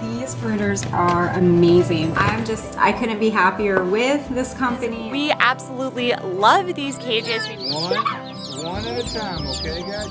These brooders are amazing. I couldn't be happier with this company. We absolutely love these cages. One at a time, okay, guys?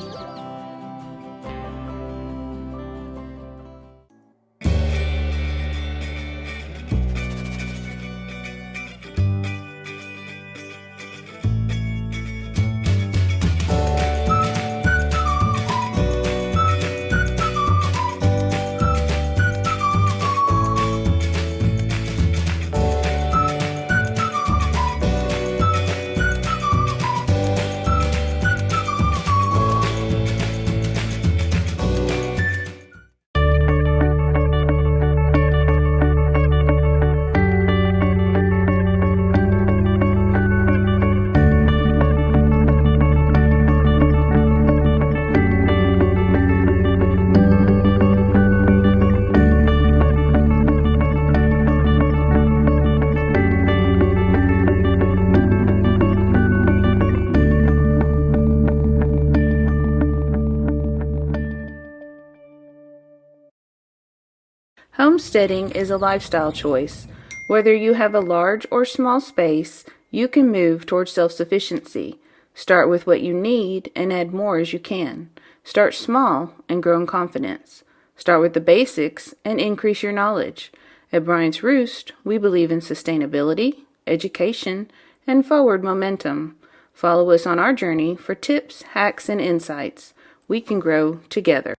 Homesteading is a lifestyle choice. Whether you have a large or small space, you can move towards self-sufficiency. Start with what you need and add more as you can. Start small and grow in confidence. Start with the basics and increase your knowledge. At Bryant's Roost, we believe in sustainability, education, and forward momentum. Follow us on our journey for tips, hacks, and insights. We can grow together.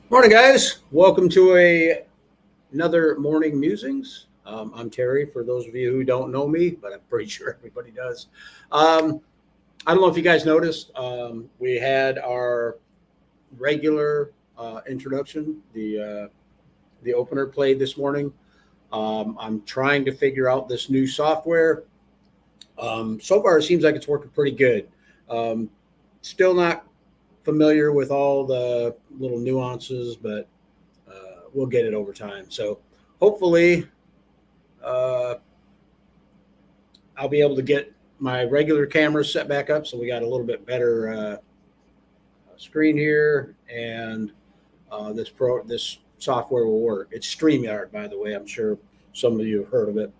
Morning, guys. Welcome to another morning musings. I'm Terry, for those of you who don't know me, but I'm pretty sure everybody does. I don't know if you guys noticed, we had our regular introduction, the opener played this morning. I'm trying to figure out this new software. So far, it seems like it's working pretty good. Still not familiar with all the little nuances, but we'll get it over time. So hopefully I'll be able to get my regular camera set back up so we got a little bit better screen here, and this software will work. It's StreamYard, by the way. I'm sure some of you have heard of it.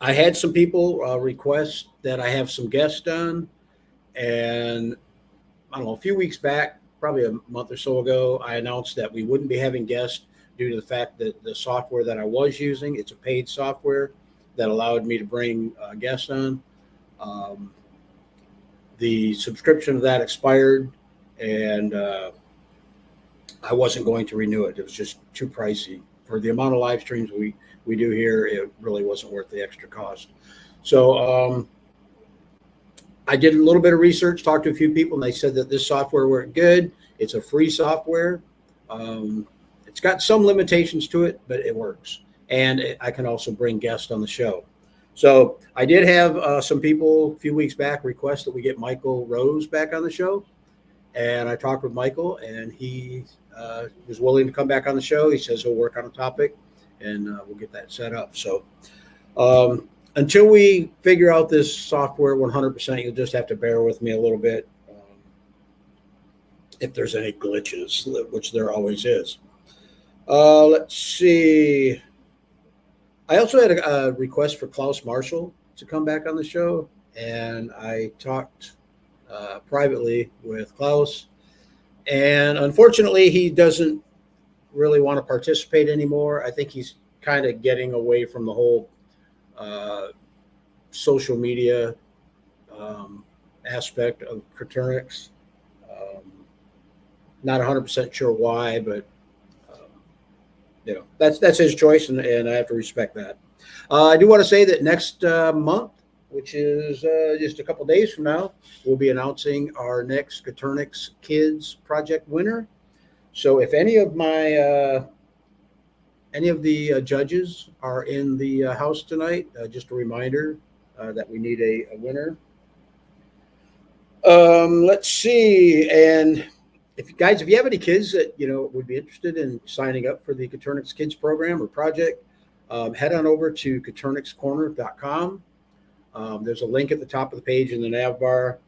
I had some people request that I have some guests on. And I don't know, a few weeks back, probably a month or so ago, I announced that we wouldn't be having guests due to the fact that the software that I was using, it's a paid software that allowed me to bring guests on. The subscription of that expired, and I wasn't going to renew it. It was just too pricey. For the amount of live streams we do here, it really wasn't worth the extra cost. So I did a little bit of research, talked to a few people, and they said that this software worked good. It's a free software. It's got some limitations to it, but it works. And I can also bring guests on the show. So I did have some people a few weeks back request that we get Michael Rose back on the show. And I talked with Michael, and he was willing to come back on the show. He says he'll work on a topic, and we'll get that set up. So until we figure out this software 100%, you'll just have to bear with me a little bit if there's any glitches, which there always is. Let's see. I also had a request for Klaus Marshall to come back on the show, and I talked privately with Klaus, and unfortunately, he doesn't really want to participate anymore. I think he's kind of getting away from the whole social media aspect of Coturnix. Not 100% sure why, but that's his choice, and I have to respect that. I do want to say that next month, which is just a couple days from now, we'll be announcing our next Coturnix Kids Project winner. So if any of the judges are in the house tonight, just a reminder that we need a winner. Let's see. And if you have any kids that, would be interested in signing up for the Coturnix Kids program or project, head on over to coturnixcorner.com. There's a link at the top of the page in the nav bar.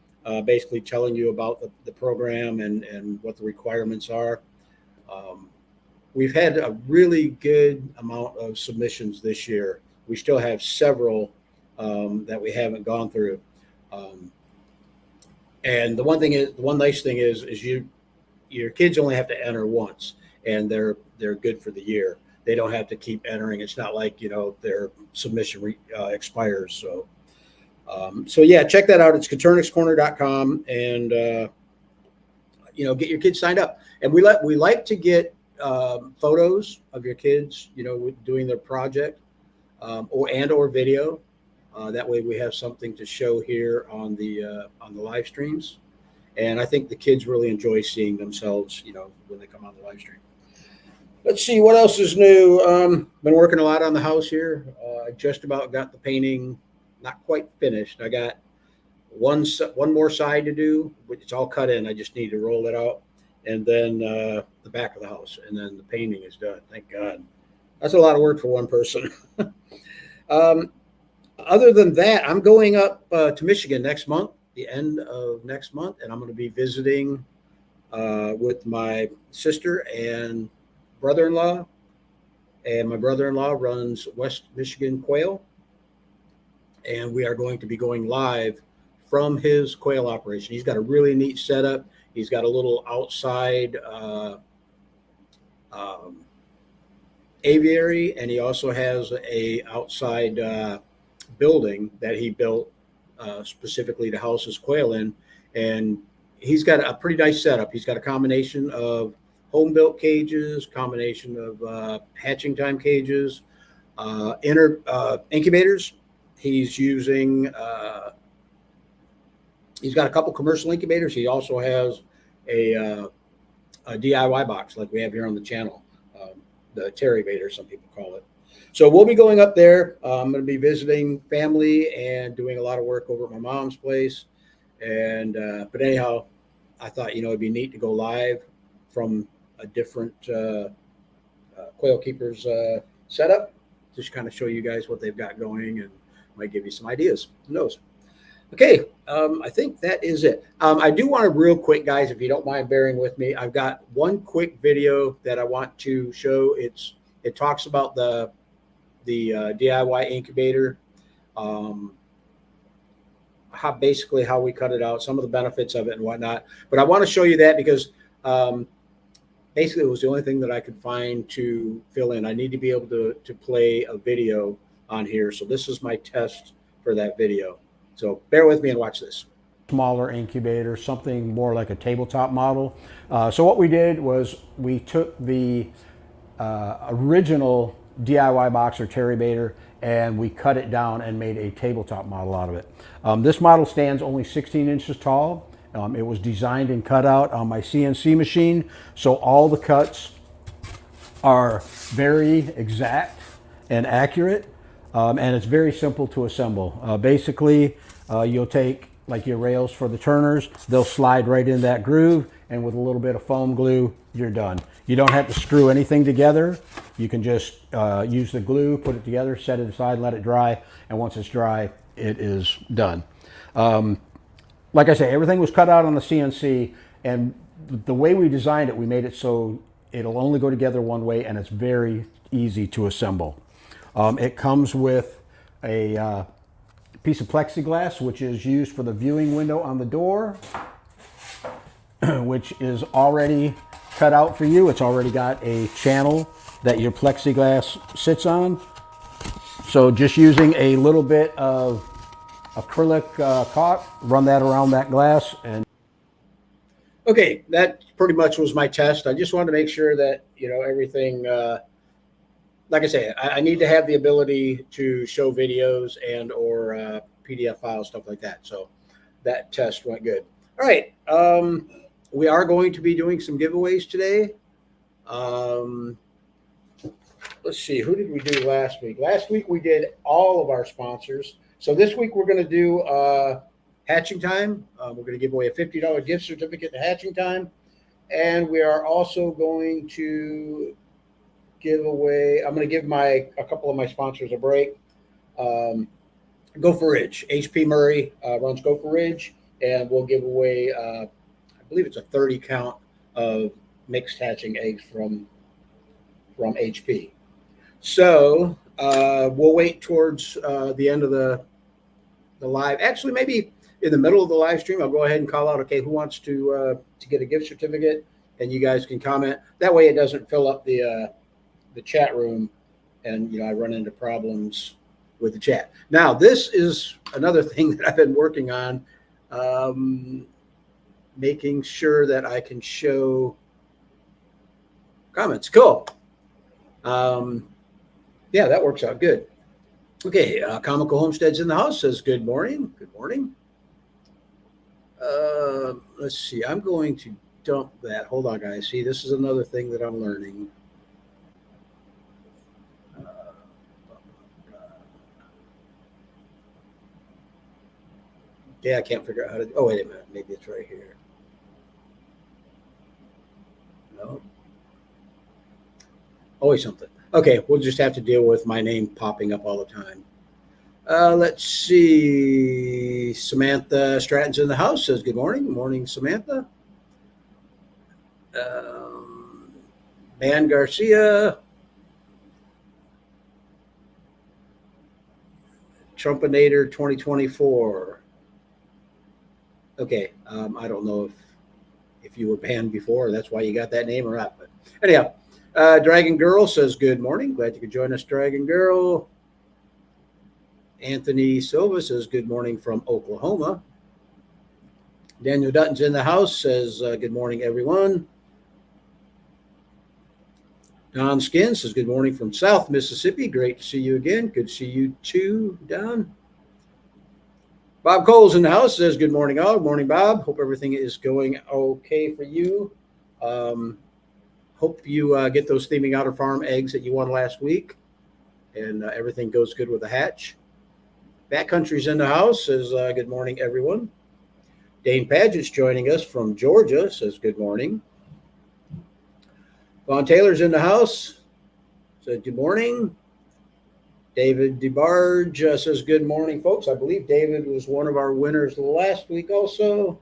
basically telling you about the program and what the requirements are. We've had a really good amount of submissions this year. We still have several that we haven't gone through. And the one nice thing is your kids only have to enter once, and they're good for the year. They don't have to keep entering. It's not like their submission expires. So yeah, check that out. It's coturnixcorner.com, and get your kids signed up. And we like to get photos of your kids, doing their project, or video. That way we have something to show here on the live streams. And I think the kids really enjoy seeing themselves, when they come on the live stream. Let's see what else is new. Been working a lot on the house here. I just about got the painting, not quite finished. I got one more side to do, but it's all cut in. I just need to roll it out, and then the back of the house, and then the painting is done. Thank God. That's a lot of work for one person. Other than that, I'm going up to Michigan next month, the end of next month, and I'm going to be visiting with my sister and brother-in-law. And my brother-in-law runs West Michigan Quail, and we are going to be going live from his quail operation. He's got a really neat setup. He's got a little outside aviary, and he also has a outside building that he built specifically to house his quail in. And he's got a pretty nice setup. He's got a combination of home built cages, combination of hatching time cages, incubators. He's using he's got a couple commercial incubators. He also has a DIY box like we have here on the channel, the Terrivator, some people call it. So we'll be going up there. I'm going to be visiting family and doing a lot of work over at my mom's place. And but anyhow, I thought it'd be neat to go live from a different quail keepers setup, just kind of show you guys what they've got going, and might give you some ideas. Who knows? Okay, I think that is it. I do want to real quick, guys, if you don't mind bearing with me, I've got one quick video that I want to show. It talks about the DIY incubator, basically how we cut it out, some of the benefits of it and whatnot. But I want to show you that because basically it was the only thing that I could find to fill in. I need to be able to play a video on here. So this is my test for that video. So bear with me and watch this. Smaller incubator, something more like a tabletop model. So what we did was we took the original DIY box or Terrivator and we cut it down and made a tabletop model out of it. This model stands only 16 inches tall. It was designed and cut out on my CNC machine, so all the cuts are very exact and accurate, and it's very simple to assemble. Basically, you'll take like your rails for the turners, they'll slide right in that groove, and with a little bit of foam glue, you're done. You don't have to screw anything together. You can just use the glue, put it together, set it aside, let it dry, and once it's dry, it is done. Like I say, everything was cut out on the CNC, and the way we designed it, we made it so it'll only go together one way, and it's very easy to assemble. It comes with a piece of plexiglass, which is used for the viewing window on the door, which is already cut out for you. It's already got a channel that your plexiglass sits on. So just using a little bit of acrylic caulk, run that around that glass. And okay, that pretty much was my test. I just wanted to make sure that everything, like I say, I need to have the ability to show videos and or PDF files, stuff like that. So that test went good. All right, we are going to be doing some giveaways today. Let's see, who did we do last week? Last week we did all of our sponsors. So this week we're going to do Hatching Time. We're going to give away a $50 gift certificate to Hatching Time. And we are also going to give away, I'm going to give a couple of my sponsors a break. Go for Ridge. HP Murray runs Go for Ridge. and we'll give away, I believe it's a 30 count of mixed hatching eggs from HP. So we'll wait towards the end of the live. Actually, maybe in the middle of the live stream, I'll go ahead and call out, okay, who wants to get a gift certificate, and you guys can comment. That way, it doesn't fill up the chat room, and I run into problems with the chat. Now, this is another thing that I've been working on, making sure that I can show comments. Cool. Yeah, that works out good. Okay, Comical Homesteads in the house says good morning. Good morning. Let's see. I'm going to dump that. Hold on, guys. See, this is another thing that I'm learning. Yeah, I can't figure out how to. Oh, wait a minute. Maybe it's right here. No. Always something. Okay, we'll just have to deal with my name popping up all the time. Let's see. Samantha Stratton's in the house, says good morning. Good morning, Samantha. Man Garcia. Trumpinator 2024. Okay, I don't know if you were banned before, that's why you got that name or not. But anyhow, Dragon Girl says good morning. Glad you could join us, Dragon Girl. Anthony Silva says good morning from Oklahoma. Daniel Dutton's in the house, says good morning, everyone. Don Skin says good morning from South Mississippi. Great to see you again. Good to see you too, Don. Bob Cole's in the house, says good morning, all. Good morning, Bob. Hope everything is going okay for you. Hope you get those Theming Otter Farm eggs that you won last week, and everything goes good with the hatch. Backcountry's in the house, says good morning, everyone. Dane Paget's joining us from Georgia, says good morning. Vaughn Taylor's in the house, says good morning. David DeBarge says good morning, folks. I believe David was one of our winners last week also.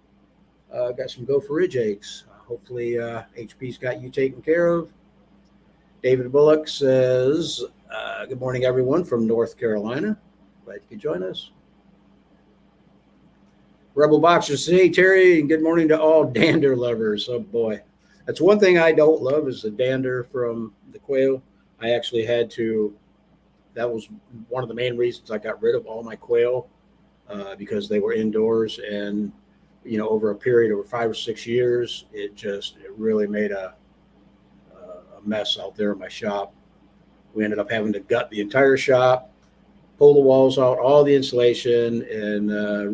Got some Go for Ridge eggs. Hopefully HP's got you taken care of. David Bullock says good morning, everyone, from North Carolina. Glad you could join us. Rebel Boxer says, hey, Terry, and good morning to all dander lovers. Oh, boy. That's one thing I don't love is the dander from the quail. I actually had to, that was one of the main reasons I got rid of all my quail because they were indoors. And, over a period of 5 or 6 years, it really made a mess out there in my shop. We ended up having to gut the entire shop, pull the walls out, all the insulation, and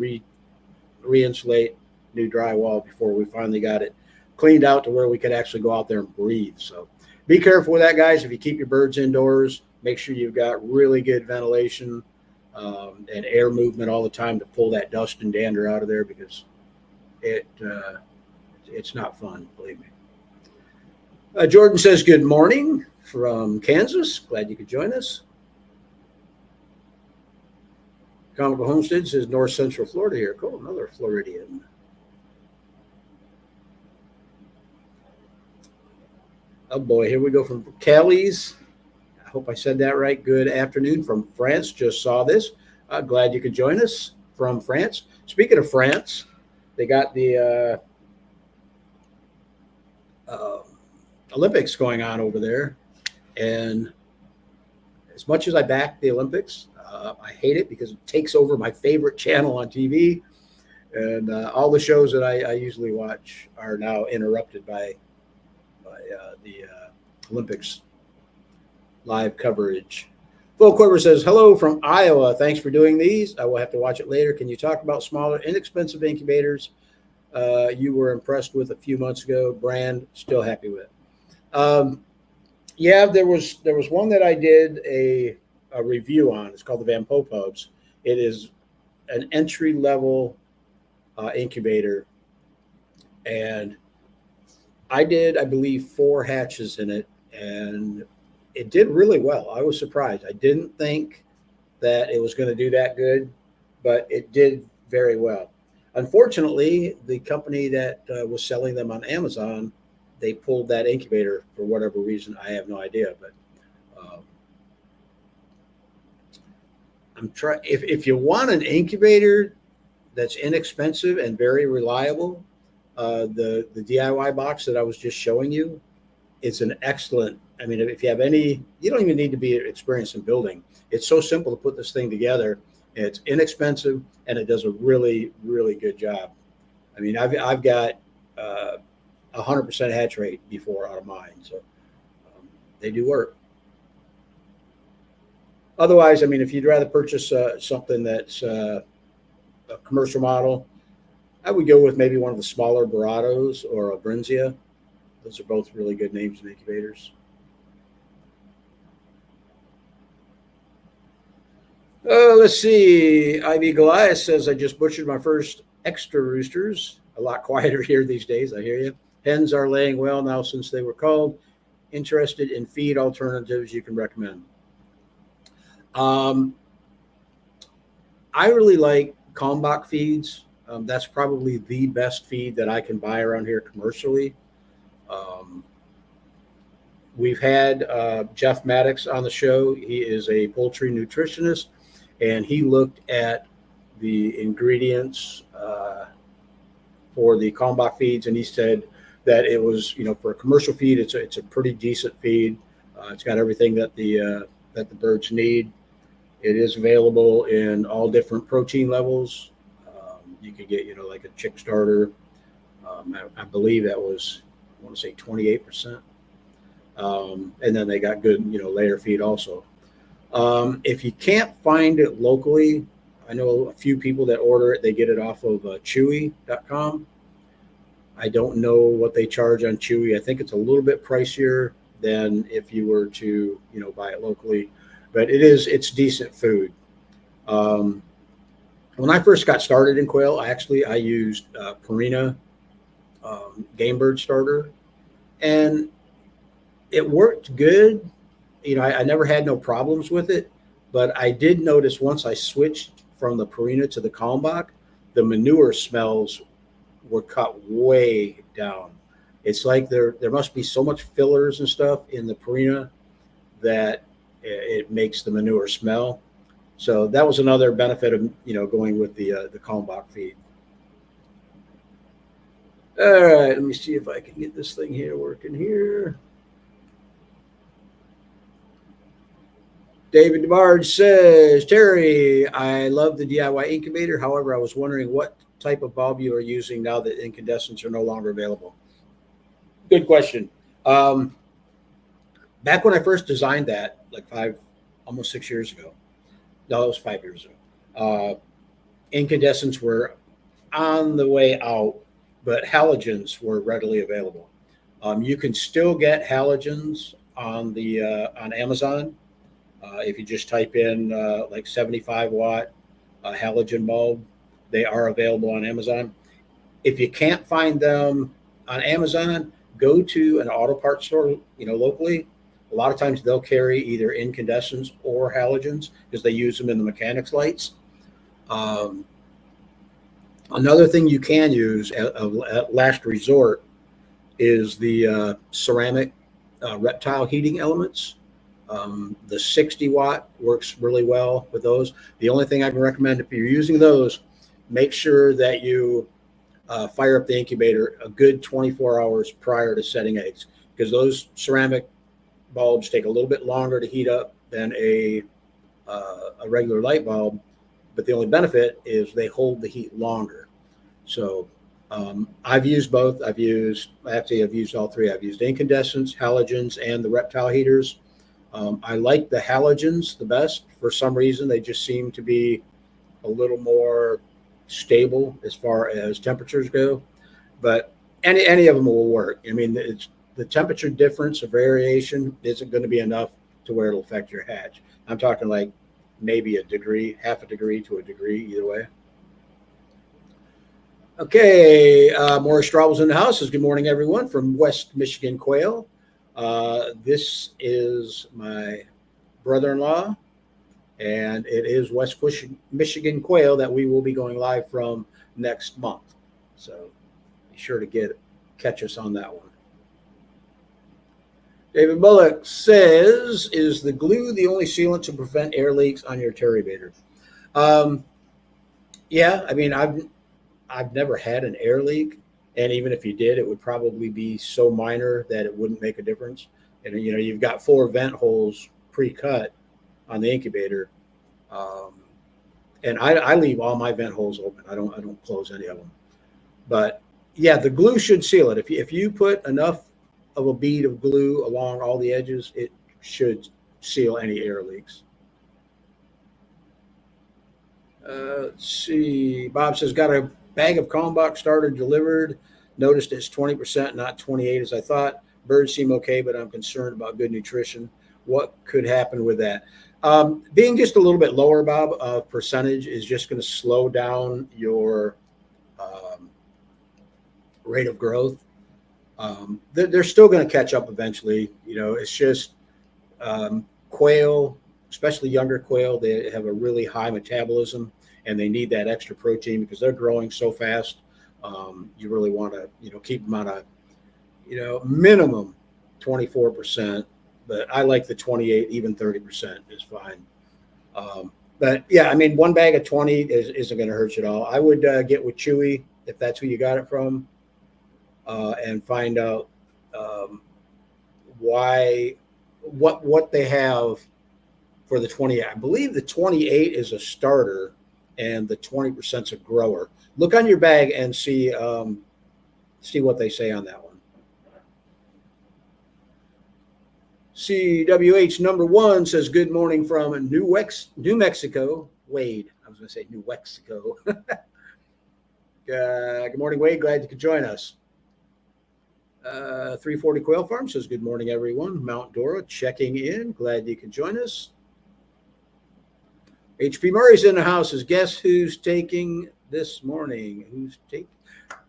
re-insulate new drywall before we finally got it cleaned out to where we could actually go out there and breathe. So be careful with that, guys. If you keep your birds indoors, make sure you've got really good ventilation and air movement all the time to pull that dust and dander out of there, because it's not fun, believe me. Jordan says good morning from Kansas. Glad you could join us. Comical Homestead says North Central Florida here. Cool, another Floridian. Oh boy, here we go from Kelly's. I hope I said that right. Good afternoon from France. Just saw this. Glad you could join us from France. Speaking of France, they got the Olympics going on over there. And as much as I back the Olympics, I hate it because it takes over my favorite channel on TV. And all the shows that I usually watch are now interrupted by the Olympics live coverage. Phil Quiver says, hello from Iowa. Thanks for doing these. I will have to watch it later. Can you talk about smaller, inexpensive incubators you were impressed with a few months ago? Brand, still happy with. Yeah, there was one that I did a review on. It's called the Van Poe Pubs. It is an entry-level incubator. And I did, I believe, 4 hatches in it, and it did really well. I was surprised. I didn't think that it was going to do that good, but it did very well. Unfortunately, the company that was selling them on Amazon, they pulled that incubator for whatever reason. I have no idea, but um, I'm trying. If you want an incubator that's inexpensive and very reliable, the DIY box that I was just showing you, it's an excellent. I mean, if you have any, you don't even need to be experienced in building. It's so simple to put this thing together. It's inexpensive and it does a really, really good job. I mean, I've got 100% hatch rate before out of mine, so they do work. Otherwise, I mean, if you'd rather purchase something that's a commercial model, I would go with maybe one of the smaller Baratos or a Brinzia. Those are both really good names in incubators. Let's see. Ivy Goliath says, I just butchered my first extra roosters. A lot quieter here these days. I hear you. Hens are laying well now since they were called. Interested in feed alternatives you can recommend. Um, I really like Kalmbach feeds. That's probably the best feed that I can buy around here commercially. Um, we've had Jeff Maddox on the show. He is a poultry nutritionist, and he looked at the ingredients for the Kalmbach feeds, and he said that it was, for a commercial feed, it's a pretty decent feed. It's got everything that the birds need. It is available in all different protein levels. You could get, like a chick starter. I believe that was, I want to say 28%. And then they got good, layer feed also. If you can't find it locally, I know a few people that order it. They get it off of Chewy.com. I don't know what they charge on Chewy. I think it's a little bit pricier than if you were to, buy it locally. But it's decent food. When I first got started in quail, I used Purina game bird starter, and it worked good. I never had no problems with it, but I did notice once I switched from the Purina to the Kalmbach, the manure smells were cut way down. It's like there must be so much fillers and stuff in the Purina that it makes the manure smell. So that was another benefit of going with the Kalmbach feed. All right, let me see if I can get this thing here working here. David DeBarge says, Terry, I love the DIY incubator. However, I was wondering what type of bulb you are using now that incandescents are no longer available. Good question. Back when I first designed that, like almost 6 years ago. No, it was 5 years ago. Incandescents were on the way out, but halogens were readily available. You can still get halogens on Amazon. If you just type in like 75-watt halogen bulb, they are available on Amazon. If you can't find them on Amazon, go to an auto parts store, locally. A lot of times they'll carry either incandescents or halogens because they use them in the mechanics lights. Another thing you can use at last resort is the ceramic reptile heating elements. The 60-watt works really well with those. The only thing I can recommend if you're using those, make sure that you fire up the incubator a good 24 hours prior to setting eggs, because those ceramic bulbs take a little bit longer to heat up than a regular light bulb, but the only benefit is they hold the heat longer. So I've used both. I've used all three. I've used incandescents, halogens, and the reptile heaters. I like the halogens the best. For some reason, they just seem to be a little more stable as far as temperatures go. But any of them will work. I mean, it's the temperature difference or variation isn't going to be enough to where it'll affect your hatch. I'm talking like maybe a degree, half a degree to a degree, either way. Okay, Maurice Straubel's in the house. Says, good morning, everyone, from West Michigan Quail. This is my brother-in-law, and it is West Michigan Quail that we will be going live from next month. So be sure to catch us on that one. David Bullock says, is the glue the only sealant to prevent air leaks on your turribator? Yeah, I mean, I've never had an air leak, and even if you did, it would probably be so minor that it wouldn't make a difference. And you've got 4 vent holes pre-cut on the incubator, and I leave all my vent holes open. I don't close any of them. But yeah, the glue should seal it. If you put enough of a bead of glue along all the edges, it should seal any air leaks. Let's see. Bob says, got a bag of Kalmbach starter delivered. Noticed it's 20%, not 28 as I thought. Birds seem okay, but I'm concerned about good nutrition. What could happen with that? Being just a little bit lower, Bob, percentage is just going to slow down your rate of growth. They're still going to catch up eventually. It's just quail, especially younger quail, they have a really high metabolism and they need that extra protein because they're growing so fast. You really want to, keep them on a, minimum 24%, but I like the 28, even 30% is fine. But yeah, I mean, one bag of 20 isn't going to hurt you at all. I would get with Chewy if that's who you got it from, and find out what they have for the 28. I believe the 28 is a starter and the 20% is a grower. Look on your bag and see what they say on that one. CWH number 1 says, good morning from New Mexico. Wade. I was going to say New Mexico. Good morning, Wade. Glad you could join us. 340 Quail Farm says, good morning, everyone. Mount Dora checking in. Glad you could join us. HP Murray's in the house. Guess who's taking this morning? Who's taking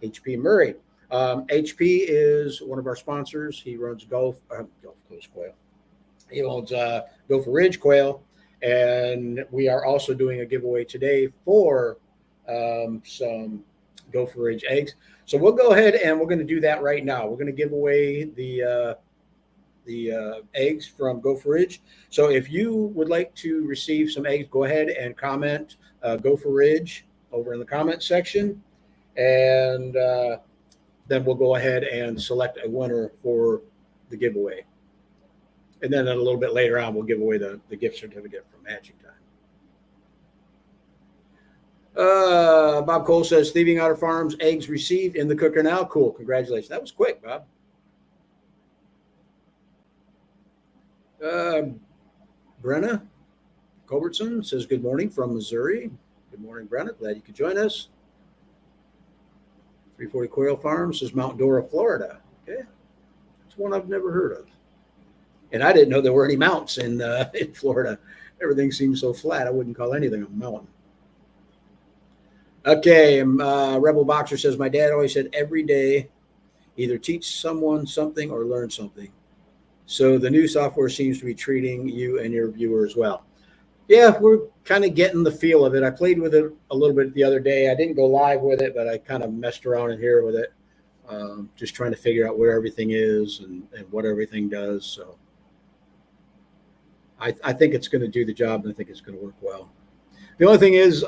HP Murray? HP is one of our sponsors. He runs Gulf Coast Quail. He owns Gopher Ridge Quail, and we are also doing a giveaway today for some Gopher Ridge eggs. So we'll go ahead and we're going to do that right now. We're going to give away the eggs from Gopher Ridge. So if you would like to receive some eggs, go ahead and comment Gopher Ridge over in the comment section, and then we'll go ahead and select a winner for the giveaway. And then a little bit later on, we'll give away the gift certificate from Hatching Time. Bob Cole says, Thieving Otter Farms, eggs received in the cooker now. Cool. Congratulations. That was quick, Bob. Brenna Culbertson says, good morning from Missouri. Good morning, Brenna. Glad you could join us. 340 Quail Farms says Mount Dora, Florida. Okay. It's one I've never heard of. And I didn't know there were any mountains in Florida. Everything seems so flat. I wouldn't call anything a mountain. Okay. Rebel Boxer says, my dad always said every day, either teach someone something or learn something. So the new software seems to be treating you and your viewers well. Yeah, we're kind of getting the feel of it. I played with it a little bit the other day. I didn't go live with it, but I kind of messed around in here with it, just trying to figure out where everything is and what everything does. So I think it's going to do the job, and I think it's going to work well. The only thing is,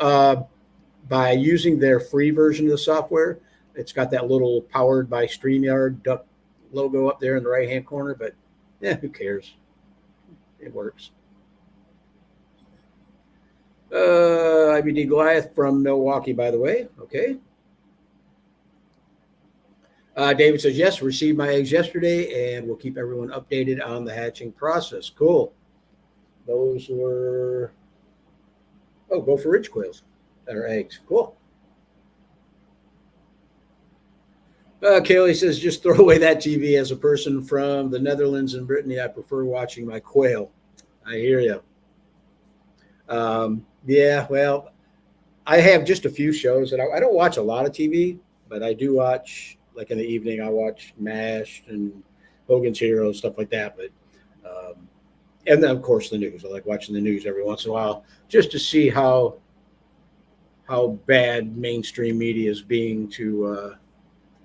by using their free version of the software, it's got that little powered by StreamYard duck logo up there in the right-hand corner, but yeah, who cares? It works. IBD Goliath from Milwaukee, by the way. Okay. David says, yes, received my eggs yesterday, and we'll keep everyone updated on the hatching process. Cool. Those were, Gopher Ridge quails that are eggs. Cool. Kaylee says, just throw away that TV. As a person from the Netherlands and Brittany, I prefer watching my quail. I hear you. Yeah, well, I have just a few shows that I don't watch a lot of TV, but I do watch, like in the evening, I watch MASH and Hogan's Heroes, stuff like that. But, and then of course the news. I like watching the news every once in a while just to see how how bad mainstream media is being to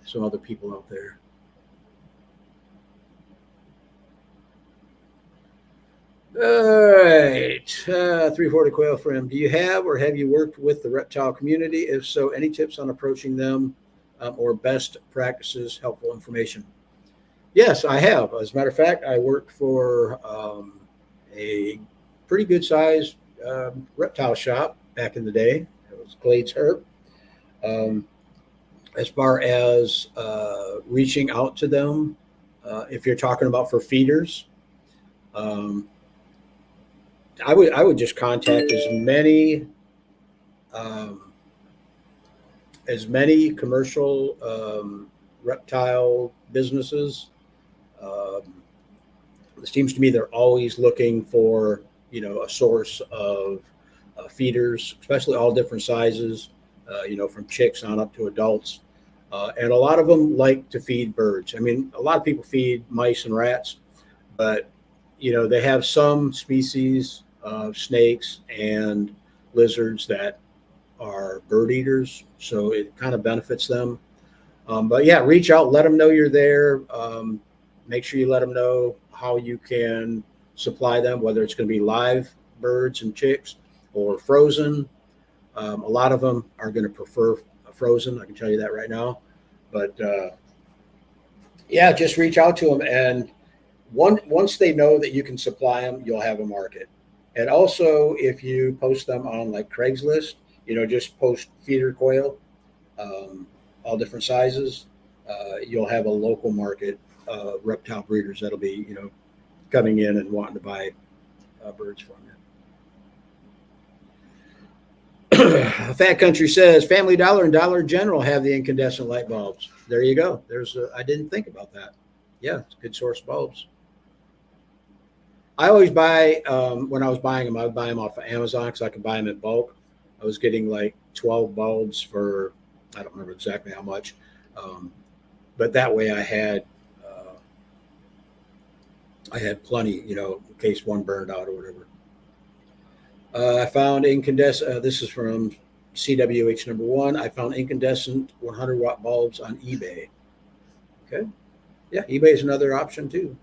some other people out there. All right, 340 Quail Friend. Do you have or have you worked with the reptile community? If so, any tips on approaching them or best practices, helpful information? Yes, I have. As a matter of fact, I worked for a pretty good sized reptile shop back in the day. It was Glades Herb. Um, as far as reaching out to them, if you're talking about for feeders, um, I would just contact um, as many commercial reptile businesses. Um, it seems to me they're always looking for a source of feeders, especially all different sizes. From chicks on up to adults. And a lot of them like to feed birds. I mean, a lot of people feed mice and rats, but they have some species of snakes and lizards that are bird eaters, so it kind of benefits them. But yeah, reach out, let them know you're there. Make sure you let them know how you can supply them, whether it's going to be live birds and chicks or frozen. A lot of them are going to prefer frozen. I can tell you that right now. But yeah, just reach out to them, and once they know that you can supply them, you'll have a market. And also, if you post them on like Craigslist, just post feeder quail, all different sizes, you'll have a local market reptile breeders that'll be coming in and wanting to buy birds from you. Fat Country says Family Dollar and Dollar General have the incandescent light bulbs. There you go. I didn't think about that. Yeah, it's a good source of bulbs. I always buy, when I was buying them, I would buy them off of Amazon because I could buy them in bulk. I was getting like 12 bulbs for, I don't remember exactly how much. But that way I had plenty, in case one burned out or whatever. I found incandescent. This is from CWH number 1. I found incandescent 100-watt bulbs on eBay. Okay. Yeah, eBay is another option too.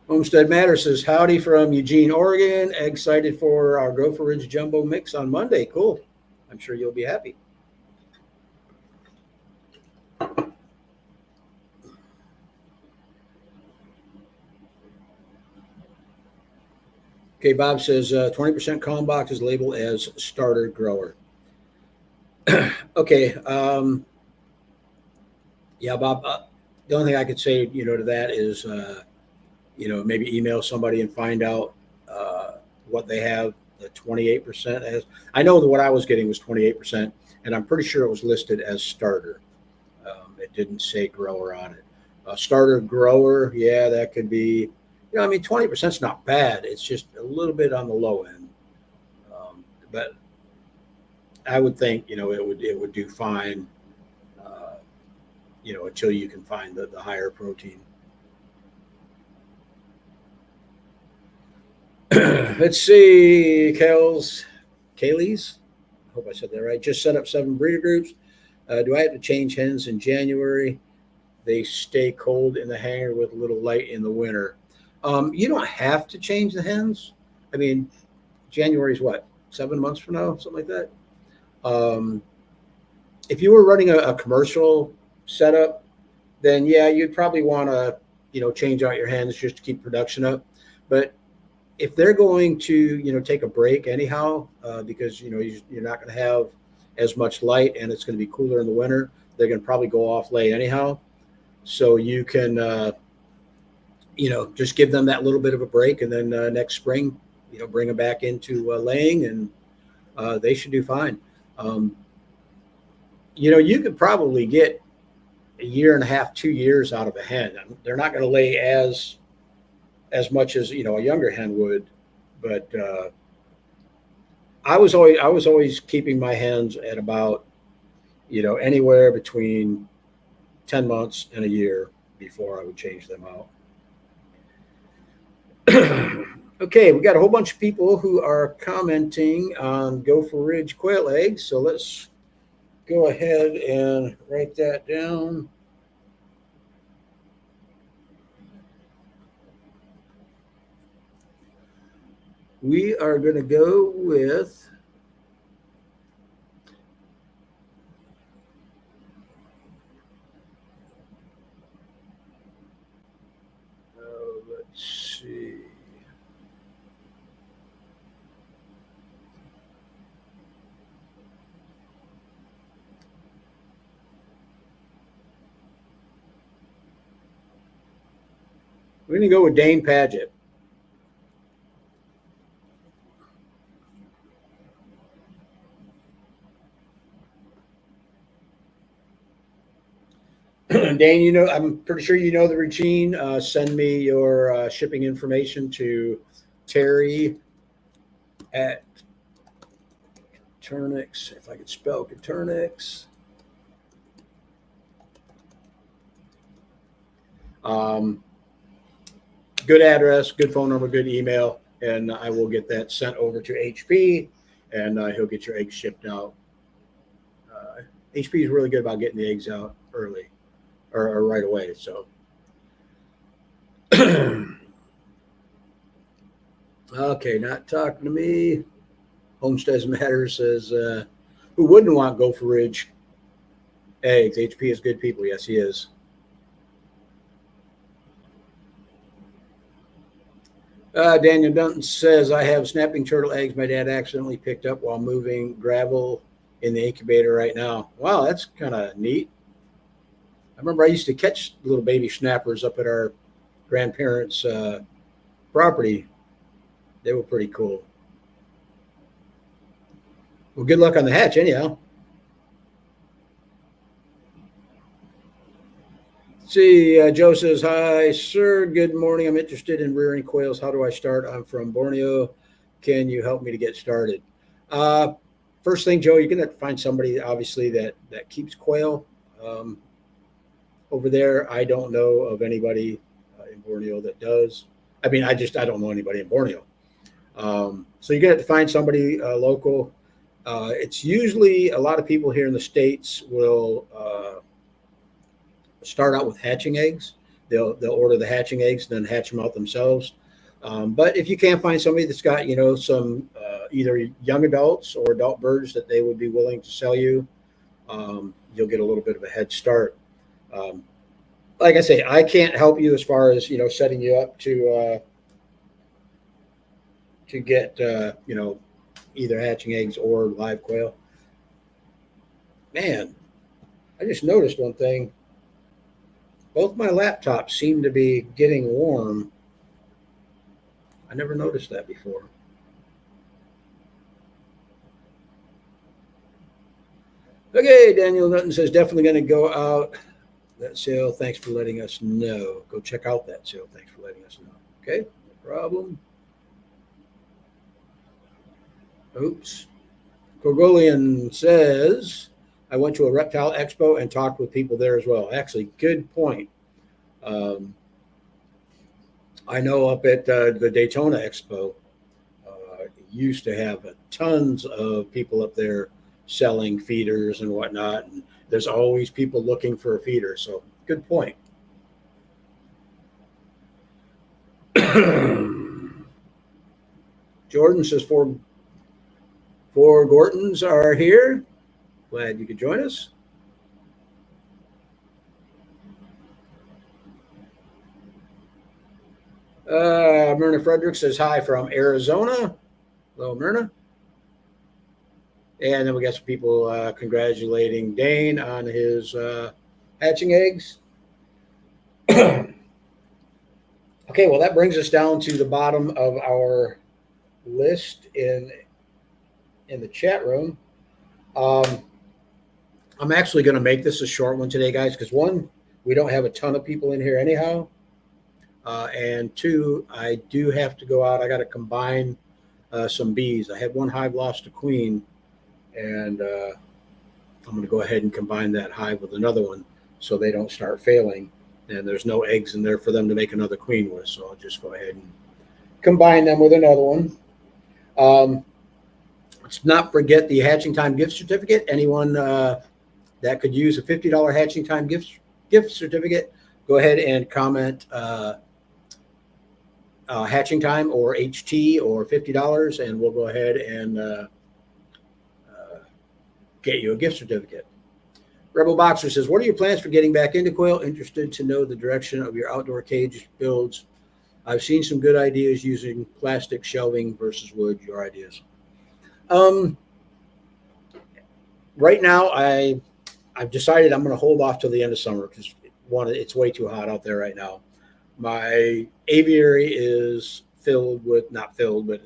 Homestead Matter says, howdy from Eugene, Oregon. Excited for our Gopher Ridge Jumbo Mix on Monday. Cool. I'm sure you'll be happy. Okay, Bob says 20% calm box is labeled as starter grower. Okay. Yeah, Bob, the only thing I could say, to that is, maybe email somebody and find out what they have the 28% as. I know that what I was getting was 28%, and I'm pretty sure it was listed as starter. It didn't say grower on it. Starter grower, yeah, that could be. 20% is not bad. It's just a little bit on the low end. But I would think, it would do fine, until you can find the higher protein. Let's see, Kaylee's. I hope I said that right. Just set up 7 breeder groups. Do I have to change hens in January? They stay cold in the hangar with a little light in the winter. You don't have to change the hens. I mean, January is what, 7 months from now, something like that. If you were running a commercial setup, then yeah, you'd probably want to, change out your hens just to keep production up. But if they're going to, take a break anyhow, because, you're not going to have as much light and it's going to be cooler in the winter, they're going to probably go off lay anyhow. So you can, just give them that little bit of a break, and then next spring, bring them back into laying, and they should do fine. You could probably get a year and a half, 2 years out of a hen. They're not going to lay as much as a younger hen would, but I was always keeping my hens at about anywhere between 10 months and a year before I would change them out. Okay, we got a whole bunch of people who are commenting on Gopher Ridge quail eggs. So let's go ahead and write that down. We are going to go with let's see. We're going to go with Dane Paget. Dane, you know, I'm pretty sure you know the routine. Send me your shipping information to Terry at Coturnix, if I could spell Coturnix. Good address, good phone number, good email, and I will get that sent over to HP, and he'll get your eggs shipped out. HP is really good about getting the eggs out early or right away. So, okay, not talking to me. Homesteads Matter says, who wouldn't want Gopher Ridge eggs? HP is good people. Yes, he is. Daniel Dunton says, I have snapping turtle eggs my dad accidentally picked up while moving gravel in the incubator right now. Wow, that's kind of neat. I remember I used to catch little baby snappers up at our grandparents' property. They were pretty cool. Well, good luck on the hatch anyhow. See, Joe says, hi, sir. Good morning. I'm interested in rearing quails. How do I start? I'm from Borneo. Can you help me to get started? First thing, Joe, you're going to find somebody, obviously, that keeps quail. Over there, I don't know of anybody in Borneo that does. I mean, I don't know anybody in Borneo. So you're going to have to find somebody local. It's usually a lot of people here in the States will start out with hatching eggs. They'll order the hatching eggs, then hatch them out themselves. But if you can't find somebody that's got, you know, some either young adults or adult birds that they would be willing to sell you, you'll get a little bit of a head start. Like I say, I can't help you as far as, you know, setting you up to get, you know, either hatching eggs or live quail. Man, I just noticed one thing. Both my laptops seem to be getting warm. I never noticed that before. Okay, Daniel Nutton says, definitely going to go out that sale. Thanks for letting us know. Go check out that sale. Thanks for letting us know. Okay, no problem. Oops. Gorgolian says, I went to a reptile expo and talked with people there as well. Actually, good point. I know up at the Daytona Expo, used to have tons of people up there selling feeders and whatnot. And there's always people looking for a feeder. So good point. Jordan says four Gortons are here. Glad you could join us. Myrna Frederick says hi from Arizona. Hello, Myrna. And then we got some people congratulating Dane on his hatching eggs. Okay, well, that brings us down to the bottom of our list in the chat room. I'm actually going to make this a short one today, guys, because one, we don't have a ton of people in here anyhow. And two, I do have to go out. I got to combine some bees. I had one hive lost a queen, and I'm going to go ahead and combine that hive with another one so they don't start failing. And there's no eggs in there for them to make another queen with. So I'll just go ahead combine them with another one. Let's not forget the Hatching Time gift certificate. Anyone that could use a $50 Hatching Time gift certificate, go ahead and comment Hatching Time or HT or $50, and we'll go ahead and get you a gift certificate. Rebel Boxer says, what are your plans for getting back into quail? Interested to know the direction of your outdoor cage builds. I've seen some good ideas using plastic shelving versus wood. Your ideas? Right now, I've decided I'm going to hold off till the end of summer because it's way too hot out there right now. My aviary is not filled, but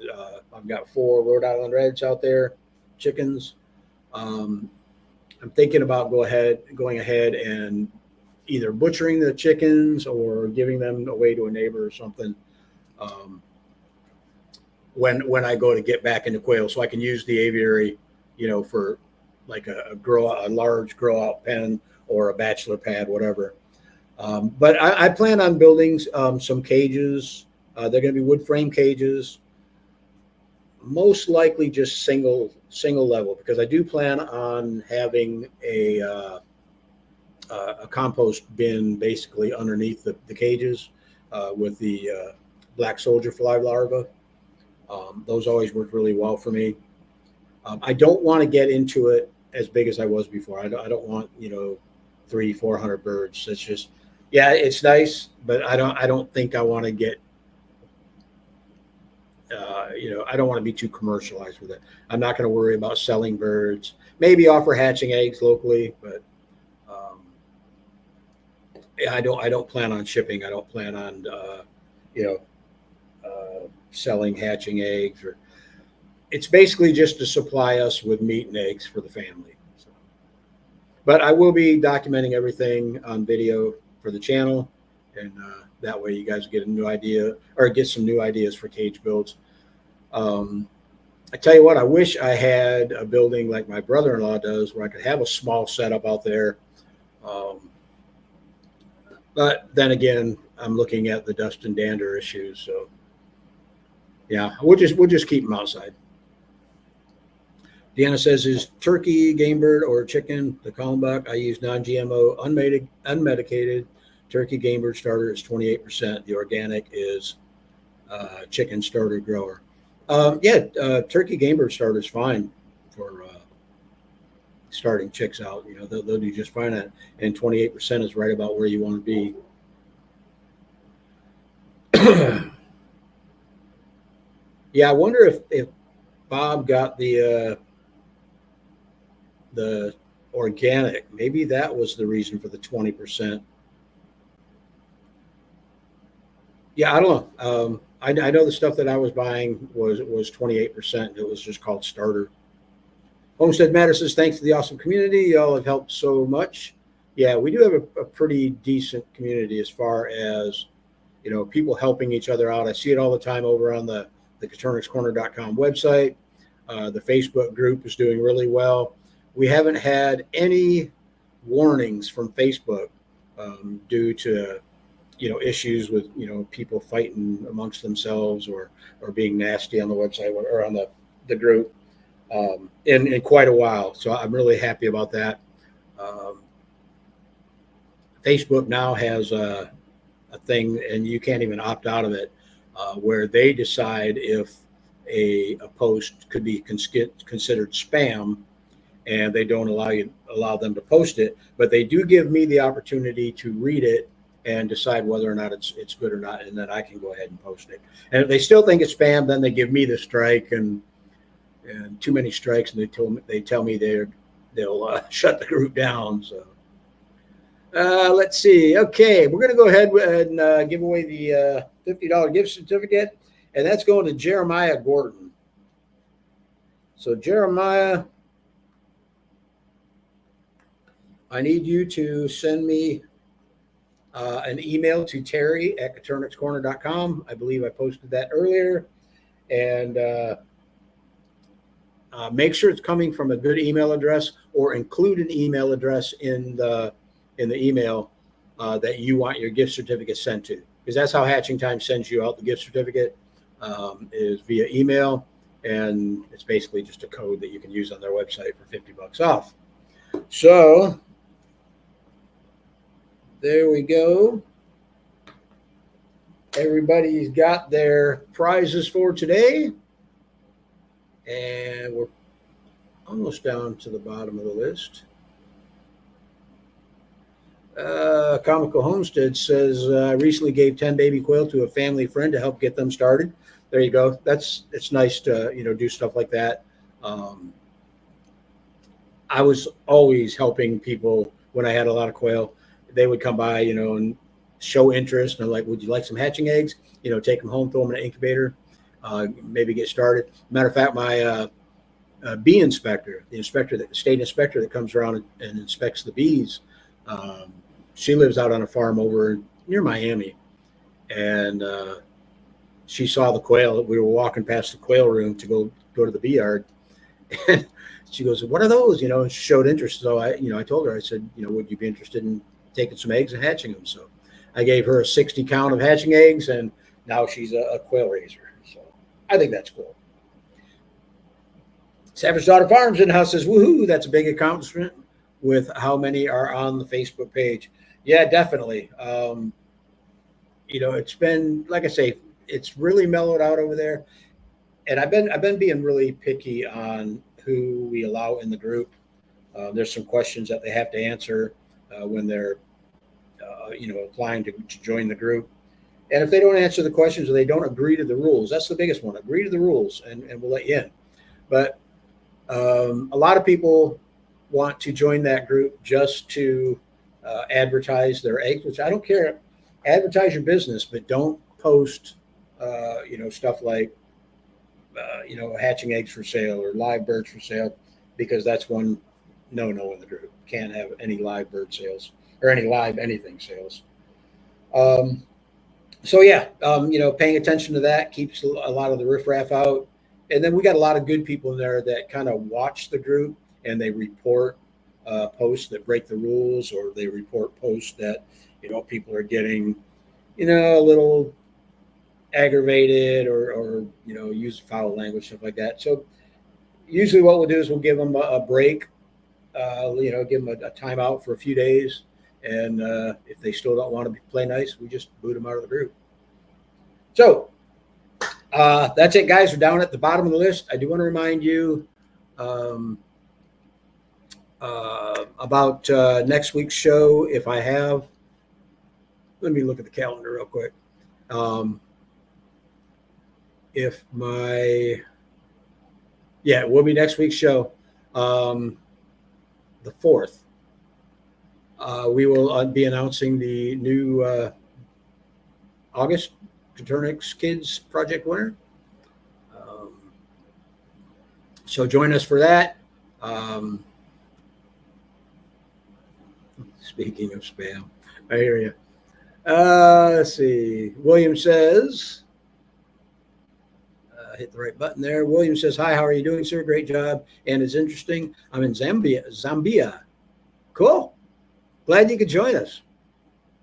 I've got 4 Rhode Island Reds out there, chickens. I'm thinking about going ahead and either butchering the chickens or giving them away to a neighbor or something. When I go to get back into quail, so I can use the aviary, for like a large grow out pen or a bachelor pad, whatever. But I plan on building some cages. They're going to be wood frame cages, most likely just single level, because I do plan on having a compost bin basically underneath the cages with the black soldier fly larvae. Those always work really well for me. I don't want to get into it as big as I was before. I don't want 300-400 birds. It's just, yeah, it's nice, but I don't think I want to get I don't want to be too commercialized with it. I'm not going to worry about selling birds. Maybe offer hatching eggs locally, but I don't plan on shipping. I don't plan on selling hatching eggs, or it's basically just to supply us with meat and eggs for the family. So, but I will be documenting everything on video for the channel, and that way you guys get a new idea or get some new ideas for cage builds. I tell you what, I wish I had a building like my brother-in-law does, where I could have a small setup out there. But then again, I'm looking at the dust and dander issues. So yeah, we'll just keep them outside. Deanna says, is turkey, game bird, or chicken the Kalmbach? I use non-GMO, unmedicated. Turkey game bird starter is 28%. The organic is chicken starter grower. Turkey game bird starter is fine for starting chicks out. They'll do just fine at, and 28% is right about where you want to be. Yeah, I wonder if Bob got the organic. Maybe that was the reason for the 20%. Yeah, I don't know. I know the stuff that I was buying was 28%. It was just called starter. Homestead Matter says, thanks to the awesome community. Y'all have helped so much. Yeah, we do have a pretty decent community as far as, people helping each other out. I see it all the time over on the CoturnixCorner.com website. The Facebook group is doing really well. We haven't had any warnings from Facebook due to, issues with, people fighting amongst themselves or being nasty on the website or on the group in quite a while. So I'm really happy about that. Facebook now has a thing, and you can't even opt out of it, where they decide if a post could be considered spam, and they don't allow them to post it, but they do give me the opportunity to read it and decide whether or not it's good or not, and then I can go ahead and post it. And if they still think it's spam, then they give me the strike, and too many strikes, and they tell me they'll shut the group down. So let's see. Okay, we're gonna go ahead and give away the $50 gift certificate, and that's going to Jeremiah Gordon. So Jeremiah, I need you to send me an email to Terry@CoturnixCorner.com. I believe I posted that earlier. And make sure it's coming from a good email address, or include an email address in the email that you want your gift certificate sent to, because that's how Hatching Time sends you out the gift certificate. is via email, and it's basically just a code that you can use on their website for $50 off. So there we go. Everybody's got their prizes for today, and we're almost down to the bottom of the list. Comical Homestead says, I recently gave 10 baby quail to a family friend to help get them started. There you go. It's nice to, do stuff like that. I was always helping people when I had a lot of quail. They would come by, and show interest. And I'm like, would you like some hatching eggs? Take them home, throw them in an incubator, maybe get started. Matter of fact, my bee inspector, the state inspector that comes around and inspects the bees, she lives out on a farm over near Miami, and she saw the quail. We were walking past the quail room to go to the bee yard, and she goes, "What are those?" And she showed interest. So I told her, I said, would you be interested in taking some eggs and hatching them? So I gave her a 60 count of hatching eggs, and now she's a quail raiser. So I think that's cool. Savage Daughter Farms in the house says, woohoo, that's a big accomplishment with how many are on the Facebook page. Yeah, definitely. It's been, like I say, it's really mellowed out over there. And I've been being really picky on who we allow in the group. There's some questions that they have to answer when they're, applying to join the group. And if they don't answer the questions or they don't agree to the rules, that's the biggest one. Agree to the rules, and we'll let you in. But a lot of people want to join that group just to advertise their eggs, which I don't care. Advertise your business, but don't post, stuff like, hatching eggs for sale or live birds for sale, because that's one no in the group. Can't have any live bird sales or any live anything sales. So yeah, paying attention to that keeps a lot of the riffraff out. And then we got a lot of good people in there that kind of watch the group, and they report posts that break the rules, or they report posts that, people are getting, a little aggravated or use foul language, stuff like that. So usually what we'll do is we'll give them a break, give them a timeout for a few days. And if they still don't want to play nice, we just boot them out of the group. So that's it, guys. We're down at the bottom of the list. I do want to remind you about next week's show. If I have, let me look at the calendar real quick. It will be next week's show, the 4th. We will be announcing the new August Coturnix Kids Project winner. So join us for that. Speaking of spam, I hear you. Let's see. William says, hit the right button there. William says, hi, how are you doing, sir? Great job. And it's interesting. I'm in Zambia. Cool. Glad you could join us.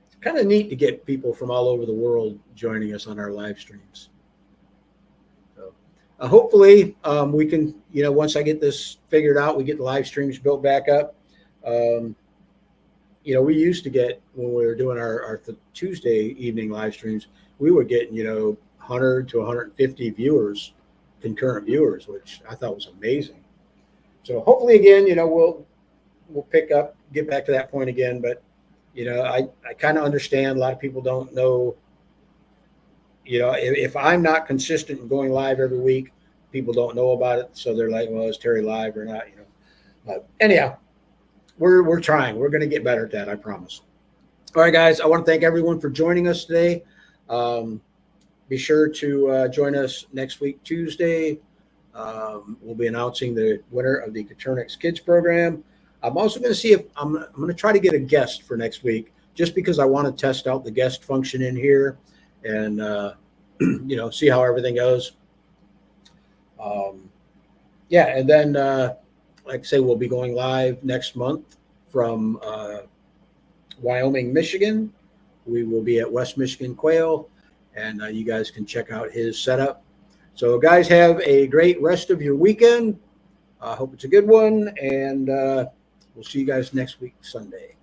It's kind of neat to get people from all over the world joining us on our live streams. So hopefully we can, once I get this figured out, we get the live streams built back up. We used to get, when we were doing our Tuesday evening live streams, we were getting, 100 to 150 viewers, concurrent viewers, which I thought was amazing. So hopefully again, we'll pick up, get back to that point again. But, I kind of understand a lot of people don't know, if I'm not consistent in going live every week, people don't know about it. So they're like, well, is Terry live or not? But anyhow, we're trying. We're going to get better at that, I promise. All right, guys, I want to thank everyone for joining us today. Be sure to join us next week, Tuesday. We'll be announcing the winner of the Coturnix Kids program. I'm also going to see if I'm going to try to get a guest for next week, just because I want to test out the guest function in here and, see how everything goes. And then, like I say, we'll be going live next month from Wyoming, Michigan. We will be at West Michigan Quail. and you guys can check out his setup. So guys, have a great rest of your weekend. I hope it's a good one, and we'll see you guys next week, Sunday.